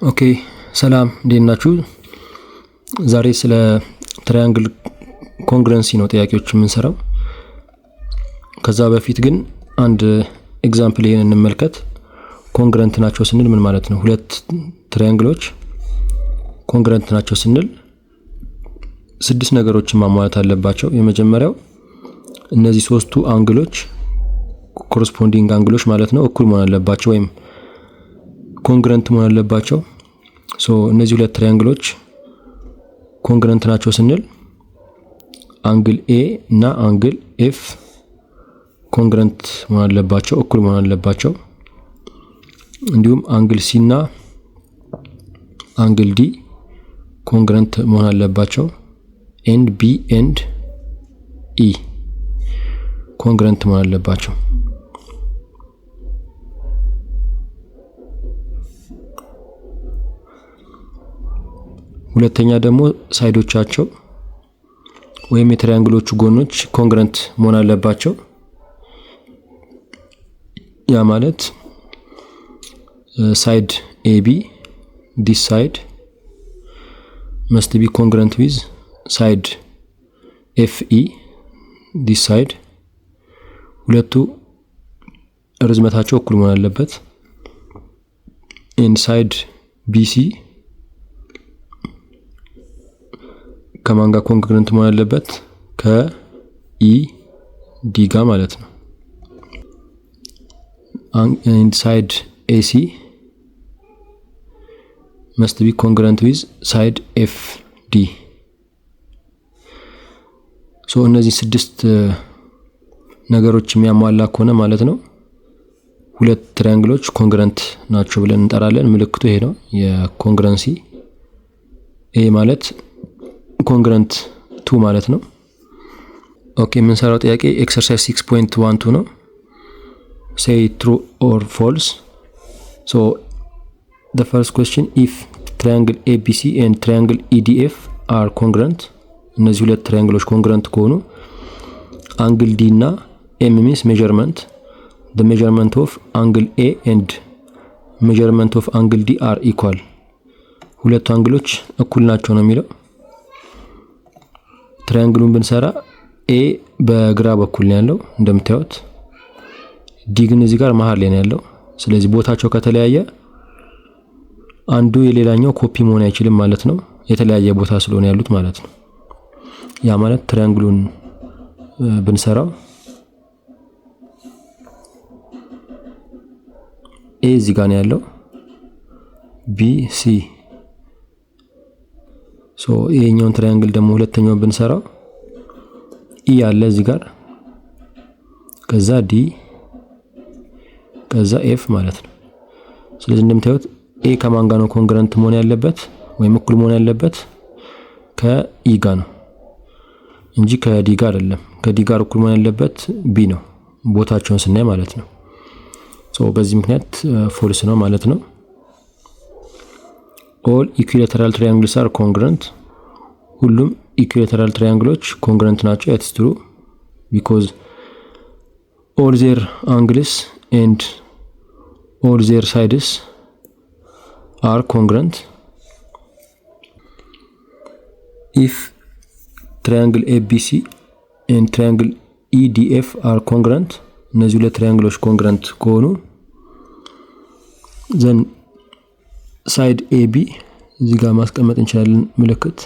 ኦኬ ሰላም እንዴት ናችሁ? ዛሬ ስለ ትራያንግል ኮንግረንሲ ነው ጥያቄዎች የምንሰራው። ከዛ በፊት ግን አንድ ኤግዛምፕል ይሄን እንመልከት። ኮንግረንት ናቸው ስንል ምን ማለት ነው? ሁለት ትራያንግሎች ኮንግረንት ናቸው ስንል 6 ነገሮችን ማሟላት አለባቸው። የመጀመሪያው እነዚህ ሶስቱ አንግሎች ኮረስፖንዲንግ አንግሎች ማለት ነው እኩል መሆን አለባቸው ወይም ኮንግረንት መሆን አለባቸው። እነዚህ ሁለት ትራያንግሎች ኮንግረንት ናቸው ስንል አንግል ኤ እና አንግል ኤፍ ኮንግረንት መሆን አለባቸው፣ እኩል መሆን አለባቸው። እንዲሁም አንግል ሲ እና አንግል ዲ ኮንግረንት መሆን አለባቸው። ኤንድ ቢ ኤንድ ኢ ኮንግረንት መሆን አለባቸው። ሁለተኛ ደግሞ ሳይዶቻቸው ወይም የትራያንግሎቹ ጎኖች ኮንግረንት መሆን አለባቸው። ያ ማለት ሳይድ ኤቢ ዲስ ሳይድ must be congruent with side FE this side ሁለቱ ርዝመታቸው እኩል መሆን አለበት። ኢንሳይድ BC ከማን ጋር ኮንግረንት መሆን አለበት? ከኢ ዲ ጋር ማለት ነው። ኢንሳይድ AC must be congruent with side FD እነዚህ 6 ነገሮች የሚያሟላ ከሆነ ማለት ነው ሁለት ትራያንግሎች ኮንግረንት ናቸው ብለን እንጠራለን። ምልክቱ ይሄ ነው የኮንግረንሲ። ይሄ ማለት ኮንግረንት 2 ማለት ነው። ኦኬ የምንሰራው ጥያቄ ኤክሰርሳይዝ 6.12 ነው። say true or false. The first question, if triangle ABC and triangle EDF are congruent, እነዚህ ሁለት ትራያንግሎች ኮንግረንት ከሆኑ አንግል D እና M means measurement. The measurement of angle A and measurement of angle D are equal. ሁለቱ አንግሎች እኩል ናቸው ነው የሚለው። ትራያንግሉን ብንሰራ A በግራ በኩል ነው ያለው እንደምታዩት፣ D ግን እዚህ ጋር መሃል ላይ ነው ያለው። ስለዚህ ቦታቸው ከተለያየ አንዱ የሌላኛው ኮፒ መሆን አይችልም ማለት ነው፣ የተለያየ ቦታ ስለሆነ ያሉት ማለት ነው። ያ ማለት ትራያንግሉን ብንሰራው A እዚህ ጋር ነው ያለው፣ B C ይሄኛውን ትራያንግል ደግሞ ሁለተኛውን ብንሰራው E ያለ እዚህ ጋር፣ ከዛ D ከዛ F ማለት ነው። ስለዚህ እንደምታዩት A ከማን ጋር ነው ኮንግረንት መሆን ያለበት ወይም እኩል መሆን ያለበት? ከኢ ጋር ነው እንጂ ከዲ ጋር አይደለም። ከዲ ጋር እኩል መሆን ያለበት ቢ ነው ቦታቸውን ስናይ ማለት ነው። በዚህ ምክንያት ፎልስ ነው ማለት ነው። all equilateral triangles are congruent. ሁሉም equilateral triangles ኮንግረንት ናቸው። it's true because all their angles and all their sides are congruent. If triangle ABC and triangle EDF are congruent, እነዚህ ሁለት ትራያንግሎች ኮንግረንት ከሆኑ then side AB እዚህ ጋር ማስቀመጥ እንችላለን ምልክት።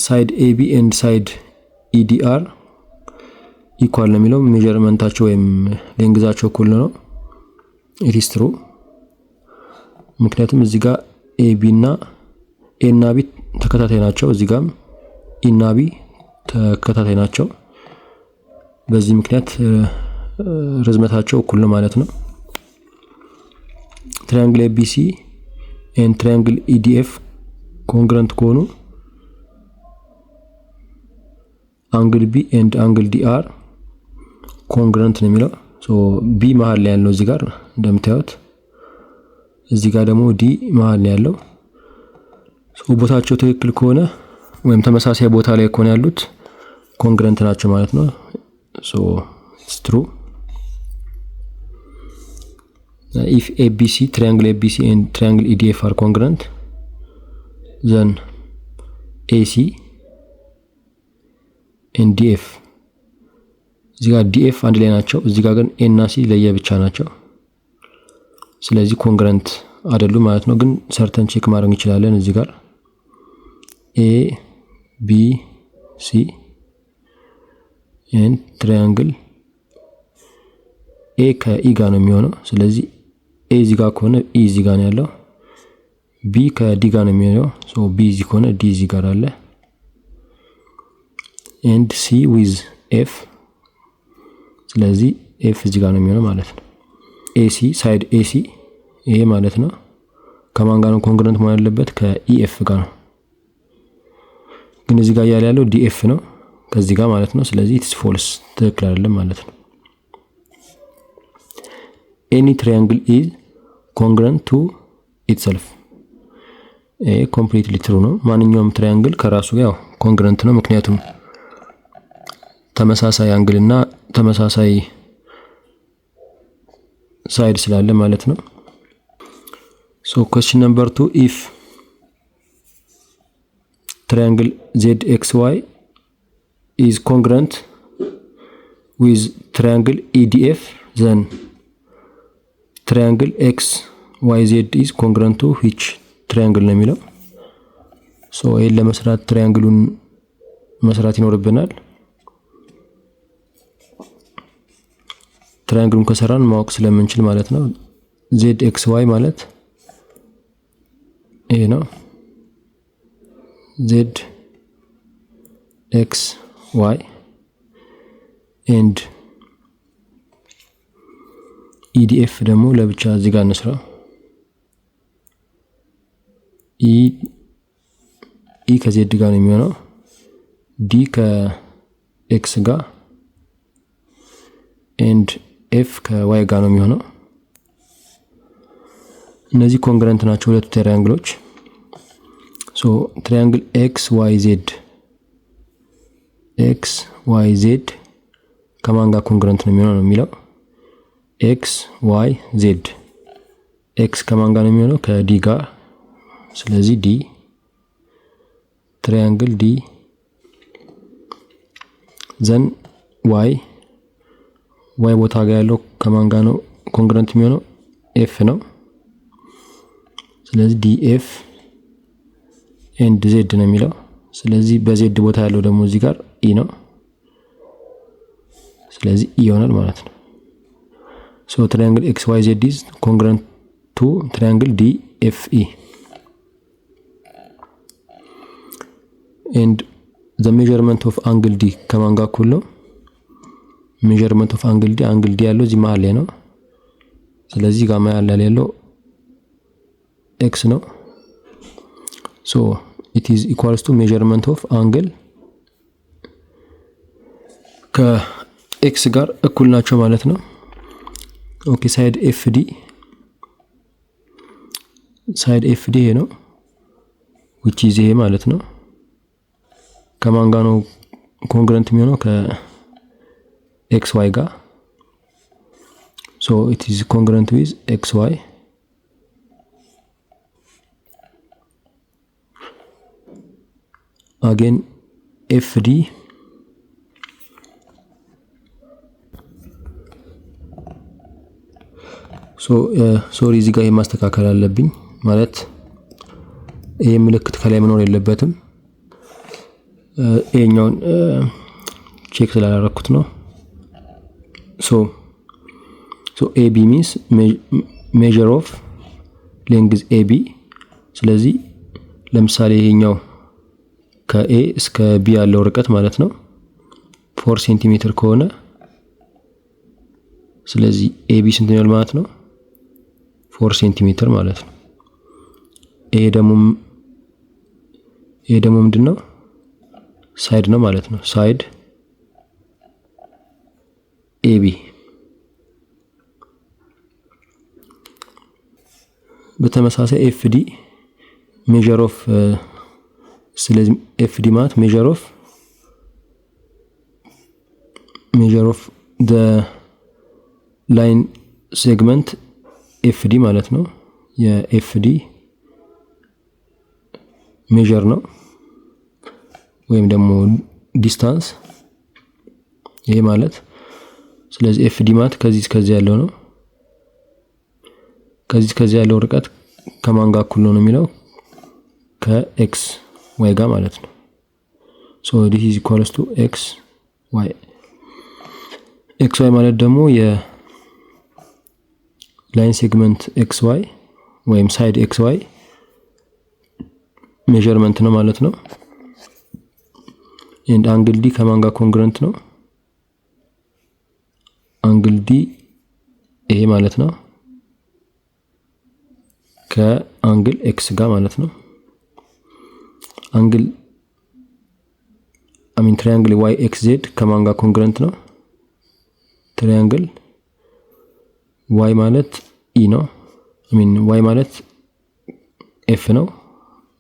side AB and side EDR ኢኳል ነው የሚለው ሜዠርመንታቸው ወይም ሌንግዛቸው እኩል ነው። it is true ምክንያቱም እዚህ ጋር AB እና A እና B ተከታታይ ናቸው፣ እዚህ ጋርም E እና B ተከታታይ ናቸው። በዚህ ምክንያት ርዝመታቸው እኩል ነው ማለት ነው። ትራያንግል ABC and triangle EDF ኮንግረንት ከሆኑ አንግል B and አንግል D are ኮንግረንት ነው የሚለው። B መሃል ላይ ያለው እዚህ ጋር እንደምታዩት፣ እዚህ ጋር ደግሞ D መሃል ላይ ያለው። ቦታቸው ትክክል ከሆነ ወይም ተመሳሳይ ቦታ ላይ ከሆነ ያሉት ኮንግረንት ናቸው ማለት ነው። it's true. if ABC, triangle ABC and triangle EDF are congruent, then AC and DF እዚህ ጋር DF አንድ ላይ ናቸው፣ እዚህ ጋር ግን A እና C ለየብቻ ናቸው። ስለዚህ ኮንግረንት አይደሉም ማለት ነው። ግን ሰርተን ቼክ ማድረግ እንችላለን። እዚህ ጋር A B C and triangle A ከE ጋር ነው የሚሆነው። ስለዚህ A እዚህ ጋር ከሆነ E እዚህ ጋር ነው ያለው። B ከD ጋር ነው የሚሆነው። ሶ B እዚህ ከሆነ D እዚህ ጋር አለ። and C with F ስለዚህ F እዚህ ጋር ነው የሚሆነው ማለት ነው። AC ሳይድ AC ይሄ ማለት ነው ከማን ጋር ነው ኮንግረንት መሆን ያለበት? ከEF ጋር ነው። ግን እዚህ ጋር ያለው DF ነው ከዚህ ጋር ማለት ነው። ስለዚህ it's false ትክክል አይደለም ማለት ነው። any triangle is congruent to itself completely true ነው። ማንኛውም ትራያንግል ከራሱ ጋር ያው ኮንግረንት ነው፣ ምክንያቱም ተመሳሳይ አንግል እና ተመሳሳይ ሳይድ ስላለ ማለት ነው። so question number 2, if triangle ZXY is congruent with triangle EDF, then triangle XYZ is congruent to which triangle ነው የሚለው። so ይሄን ለመስራት ትራያንግሉን መስራት ይኖርብናል። ትራያንግሉን ከሰራን ማወቅ ስለምንችል ማለት ነው። ZXY ማለት ይሄ ነው። ZXY and EDF ደግሞ ለብቻ እዚህ ጋር እንስራ። E ከZ ጋር ነው የሚሆነው፣ D ከX ጋር and F ከY ጋር ነው የሚሆነው። እነዚህ ኮንግረንት ናቸው ሁለቱ ትራያንግሎች። ሶ ትራያንግል XYZ ከማን ጋር ኮንግረንት ነው የሚሆነው ነው የሚለው። XYZ X ከማን ጋር ነው የሚሆነው? ከD ጋር። ስለዚህ D ትራያንግል D ዘን Y ቦታ ጋር ያለው ከማን ጋር ነው ኮንግረንት የሚሆነው? F ነው። ስለዚህ DF and Z ነው የሚለው። ስለዚህ በZ ቦታ ያለው ደግሞ እዚህ ጋር E ነው። ስለዚህ E ይሆናል ማለት ነው። so triangle XYZ is congruent to triangle DFE and the measurement of angle D ከማን ጋር እኩል ነው? measurement of angle D ያለው እዚህ መሃል ላይ ነው። ስለዚህ ጋር መሃል ላይ ያለው x ነው። so it is equals to measurement of angle ከx ጋር እኩል ናቸው ማለት ነው። ኦኬ ሳይድ FD ይሄ ነው which is ይሄ ማለት ነው። ከማን ጋር ነው ኮንግረንት የሚሆነው? ከXY ጋር። so it is congruent with XY again FD ሶሪ እዚህ ጋር ማስተካከል አለብኝ ማለት ይሄ ምልክት ከላይ መኖር የለበትም። ይሄኛውን ቼክ ስላላረኩት ነው። so AB means measure of length AB። ስለዚህ ለምሳሌ ይሄኛው ከA እስከ B ያለው ርቀት ማለት ነው 4 ሴንቲሜትር ከሆነ ስለዚህ AB ስንት ነው ማለት ነው? 4 ሴንቲሜትር ማለት ነው። ይሄ ደግሞ ምንድነው? ሳይድ ነው ማለት ነው። ሳይድ AB በተመሳሳይ FD measure of ስለዚህ FD ማለት measure of the line segment ኤፍዲ ማለት ነው። የኤፍዲ ሜዠር ነው ወይም ደግሞ ዲስታንስ ይሄ ማለት። ስለዚህ ኤፍዲ ማለት ከዚህ እስከዚህ ያለው ነው። ከዚህ እስከዚህ ያለው ርቀት ከማን ጋር እኩል ነው የሚለው ከኤክስ ዋይ ጋር ማለት ነው። ሶ this is equals to x y ማለት ደግሞ የላይን ሴግመንት xy ወይም ሳይድ xy ሜዠርመንት ነው ማለት ነው። ኤንድ አንግል ዲ ከማን ጋር ኮንግረንት ነው? አንግል ዲ ይሄ ማለት ነው ከአንግል ኤክስ ጋር ማለት ነው። አንግል ትራያንግል ዋይ ኤክስ ዜድ ከማን ጋር ኮንግረንት ነው? ትራያንግል ዋይ ማለት ኢ ነው። ዋይ ማለት ኤፍ ነው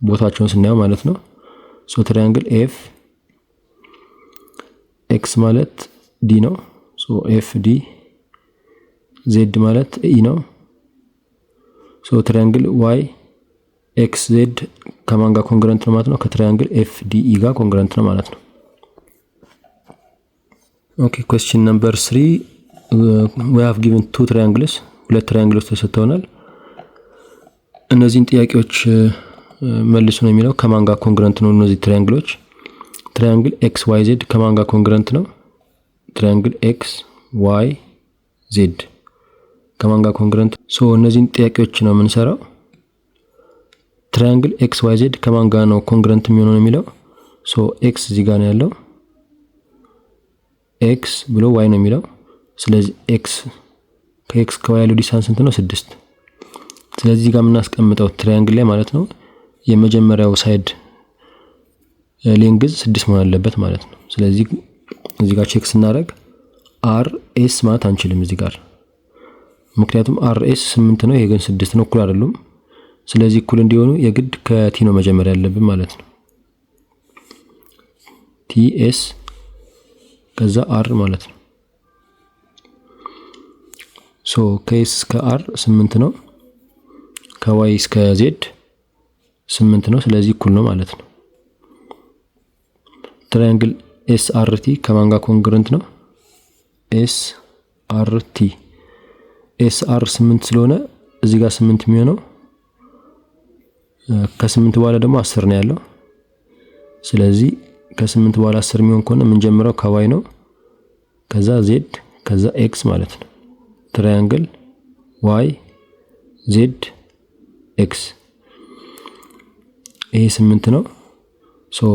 ቦታቸውን ስናየው ማለት ነው። ሶ ትራያንግል ኤፍ ኤክስ ማለት ዲ ነው። ሶ ኤፍ ዲ ዜድ ማለት ኢ ነው። ሶ ትራያንግል ዋይ ኤክስ ዜድ ከማን ጋር ኮንግረንት ነው ማለት ነው? ከትራያንግል ኤፍ ዲ ኢ ጋር ኮንግረንት ነው ማለት ነው። ኦኬ question number 3 we have given two triangles ሁለት ትራያንግሎች ተሰጥተውናል። እነዚህን ጥያቄዎች መልሱ ነው የሚለው። ከማን ጋር ኮንግረንት ነው እነዚህ ትራያንግሎች? ትራያንግል ኤክስ ዋይ ዜድ ከማን ጋር ኮንግረንት ነው? ትራያንግል ኤክስ ዋይ ዜድ ከማን ጋር ኮንግረንት? ሶ እነዚህን ጥያቄዎች ነው የምንሰራው። ትራያንግል ኤክስ ዋይ ዜድ ከማን ጋር ነው ኮንግረንት የሚሆነው ነው የሚለው። ሶ ኤክስ እዚህ ጋር ነው ያለው ኤክስ ብሎ ዋይ ነው የሚለው። ስለዚህ ኤክስ ከኤክስ ከዋይ ያለው ዲስታንስ ስንት ነው? 6። ስለዚህ እዚህ ጋር የምናስቀምጠው ትራያንግል ላይ ማለት ነው የመጀመሪያው ሳይድ ሌንግዝ 6 መሆን አለበት ማለት ነው። ስለዚህ እዚህ ጋር ቼክ ስናደርግ አር ኤስ ማለት አንችልም እዚህ ጋር፣ ምክንያቱም አር ኤስ 8 ነው፣ ይሄ ግን 6 ነው፣ እኩል አይደሉም። ስለዚህ እኩል እንዲሆኑ የግድ ከቲ ነው መጀመሪያ ያለብን ማለት ነው። ቲ ኤስ ከዛ አር ማለት ነው። ሶ ከኤስ እስከ አር 8 ነው፣ ከዋይ እስከ ዜድ 8 ነው። ስለዚህ እኩል ነው ማለት ነው። ትራያንግል ኤስ አር ቲ ከማን ጋር ኮንግረንት ነው? ኤስ አር ቲ ኤስ አር 8 ስለሆነ እዚህ ጋር 8 የሚሆነው ከ8 በኋላ ደግሞ 10 ነው ያለው። ስለዚህ ከ8 በኋላ 10 የሚሆን ከሆነ የምንጀምረው ከዋይ ነው፣ ከዛ ዜድ፣ ከዛ ኤክስ ማለት ነው። ትራያንግል ዋይ ዜድ ኤክስ ይሄ 8 ነው። ሶ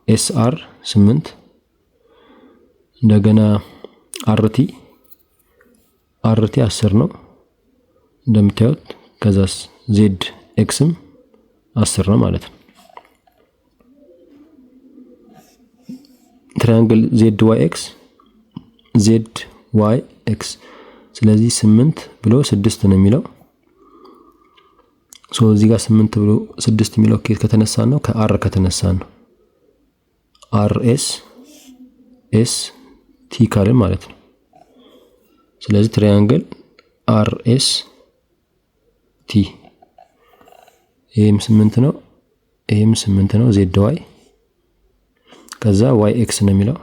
ኤስ አር 8 እንደገና አርቲ 10 ነው እንደምታዩት። ከዛስ ዜድ ኤክስም 10 ነው ማለት ነው። ትራያንግል ዜድ ዋይ ኤክስ ዜድ ዋይ ኤክስ ስለዚህ 8 ብሎ 6 ነው የሚለው። ሶ እዚህ ጋር 8 ብሎ 6 የሚለው ኬት ከተነሳ ነው? ከአር ከተነሳ ነው። አር ኤስ ኤስ ቲ ካልን ማለት ነው። ስለዚህ ትራያንግል አር ኤስ ቲ ይሄም 8 ነው፣ ይሄም 8 ነው። ዜድ ዋይ ከዛ ዋይ ኤክስ ነው የሚለው።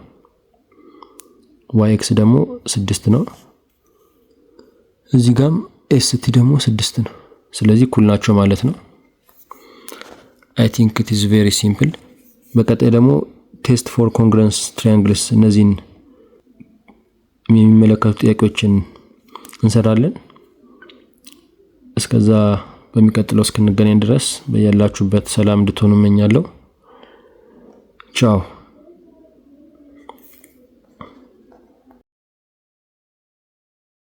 ዋይ ኤክስ ደግሞ 6 ነው። እዚህ ጋርም ኤስ ቲ ደግሞ 6 ነው። ስለዚህ እኩል ናቸው ማለት ነው። አይ ቲንክ ኢት ኢዝ ቬሪ ሲምፕል። በቀጣይ ደግሞ ቴስት ፎር ኮንግረንስ ትራያንግልስ እነዚህን የሚመለከቱ ጥያቄዎችን እንሰራለን። እስከዛ በሚቀጥለው እስክንገናኝ ድረስ በያላችሁበት ሰላም እንድትሆኑ እመኛለሁ። ቻው።